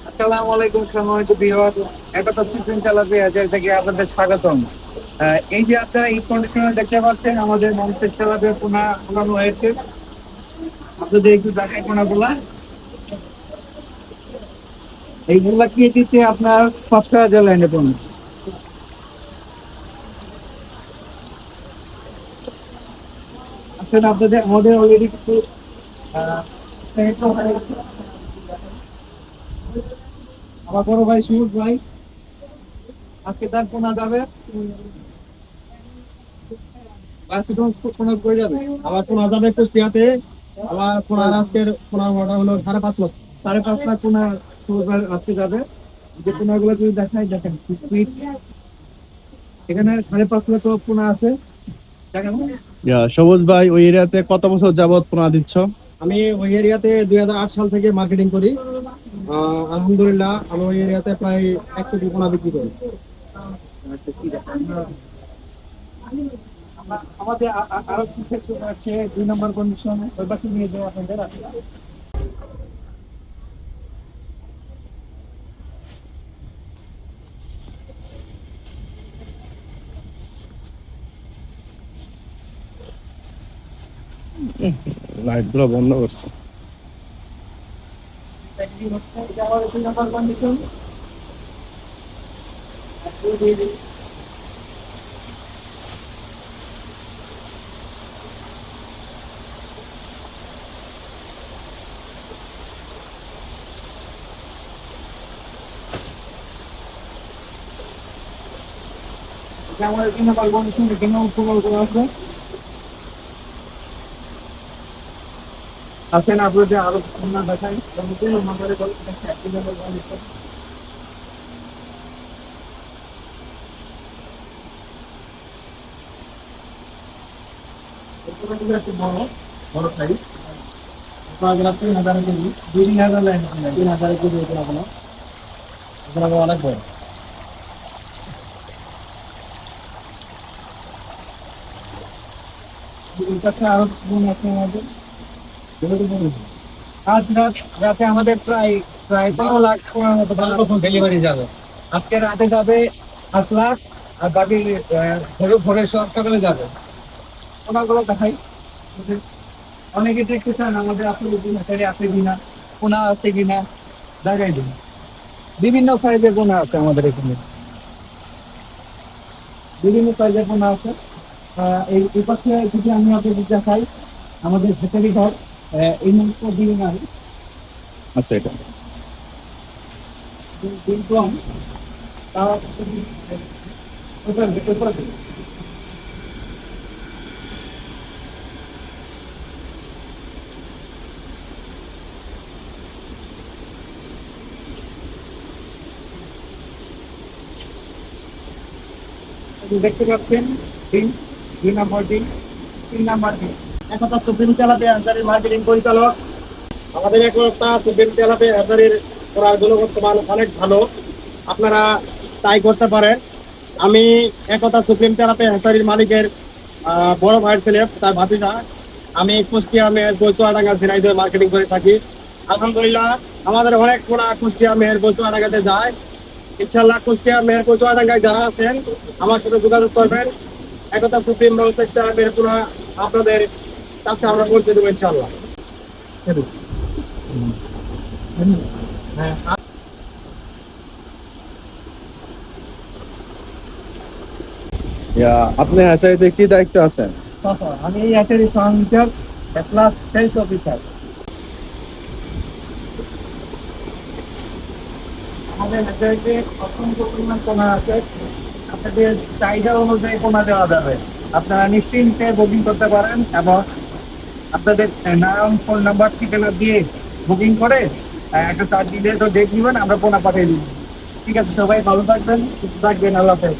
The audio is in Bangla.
আসসালামু আলাইকুম সম্মানিত ভিউয়ার, একতা সিজন চালাতে আজকে থেকে আপনাদের স্বাগতম। এই যে আপনারা এই কন্ডিশনার দেখতে পাচ্ছেন, আমাদের মঞ্চের চালাতে পোনা পোনানো হয়েছে। আপনাদের একটু দেখাই পোনাগুলা। এইগুলা কেজিতে আপনার 5 টাকা জ্বালানি পোনা। আসলে আপনাদের আমাদের অলরেডি কিছু আহ, আমার বড় ভাই সুমুদ ভাই আজকে তার পোনা যাবে, পোনা করে যাবে। আবার পোনা যাবে কুষ্টিয়াতে। আবার পোনার আজকের পোনার মোটা হলো 5.5 লাখ, 5.5 লাখ পোনা সুমুদ ভাই আজকে যাবে। যে পোনাগুলো যদি দেখাই, দেখেন স্পিড, এখানে 5.5 লাখ পোনা আছে, দেখেন। সবুজ ভাই, ওই এরিয়াতে কত বছর যাবত পোনা দিচ্ছ? আমি ওই এরিয়াতে 2008 সাল থেকে মার্কেটিং করি। আলহামদুলিল্লাহ আমি ওই এরিয়াতে প্রায় 1 কোটি পোনা বিক্রি করি। আমাদের আরো কি সেক্টর আছে, 2 নম্বর কন্ডিশন ওই পাশে নিয়ে যাওয়া আপনাদের আছে। লাইট গুলো বন্ধ করছে। এটা আমাদের 2 নম্বর কন্ডিশন। এটা আমাদের 2 নম্বর কন্ডিশন, এখানেও উপকূল করা আছে। আসেন আপনাদের আরো পোনা দেখাই। তিন নম্বরে কন্ডিশন। এগুলো একটু বড়, বড় সাইজ। 3,000 কেজি, 2,000 লাইন, 3,000 কেজি এগুলো এগুলো অনেক বড়। এটাতে আরো গুণ আছে আমাদের। আজ রাতে আমাদের প্রায় প্রায় 15 লাখ টাকার মতো ডেলিভারি যাবে। আজকে রাতে যাবে 7 লাখ, আর বাকি ভোরে ভোরে সব সকালে যাবে। ওনাগুলো দেখাই। অনেকে দেখতে চান আমাদের আসলে দিনাটারি আছে কিনা, পোনা আছে কিনা, দেখাই দিন। বিভিন্ন সাইজের পোনা আছে আমাদের এখানে, বিভিন্ন সাইজের পোনা আছে। এই পাশে যদি আমি আপনাদের দেখাই, আমাদের ভেতরি ঘর এই মুহূর্তে দিন নাই, আচ্ছা, এটা দিন কম। তাও উপরে উপরে দিন। আপনি দেখতে পাচ্ছেন দিন, 2 নম্বর দিন, 3 নম্বর দিন। একতা সুপ্রিম চালাতে আনসারের মার্কেটিং পরিচালক। আমাদের একতা সুপ্রিম চালাতে আনসারের করার গুণগত মান অনেক ভালো, আপনারা তাই করতে পারেন। আমি একতা সুপ্রিম চালাতে হ্যাসারির মালিকের বড় ভাইয়ের ছেলে, তার ভাতিজা। আমি কুষ্টিয়া মেয়ের বৈচুয়াডাঙ্গা ঝিনাইদহে মার্কেটিং করে থাকি। আলহামদুলিল্লাহ আমাদের অনেক পোনা কুষ্টিয়া মেয়ের বৈচুয়াডাঙ্গাতে যায়। ইনশাল্লাহ কুষ্টিয়া মেয়ের বৈচুয়াডাঙ্গায় যারা আছেন আমার সাথে যোগাযোগ করবেন। একতা সুপ্রিম রোল সেক্টর মেয়ের পোনা আপনাদের কাছে আমরা পৌঁছে দেবো ইনশাল্লাহ। হ্যাঁ, আপনি হ্যাচারিতে কি দায়িত্ব আছেন? আমি এই হ্যাচারি সহমিটার প্লাস সেলস অফিসার। আমাদের হ্যাচারিতে অসংখ্য পরিমাণ পোনা আছে, আপনাদের চাহিদা অনুযায়ী পোনা দেওয়া যাবে। আপনারা নিশ্চিন্তে বুকিং করতে পারেন এবং আপনাদের নাম, ফোন নাম্বার, ঠিকানা দিয়ে বুকিং করে একটা চার্জ দিলে তো ডেট নেবেন, আমরা পোনা পাঠিয়ে দিব। ঠিক আছে, সবাই ভালো থাকবেন, সুস্থ থাকবেন, আল্লাহ হাফেজ।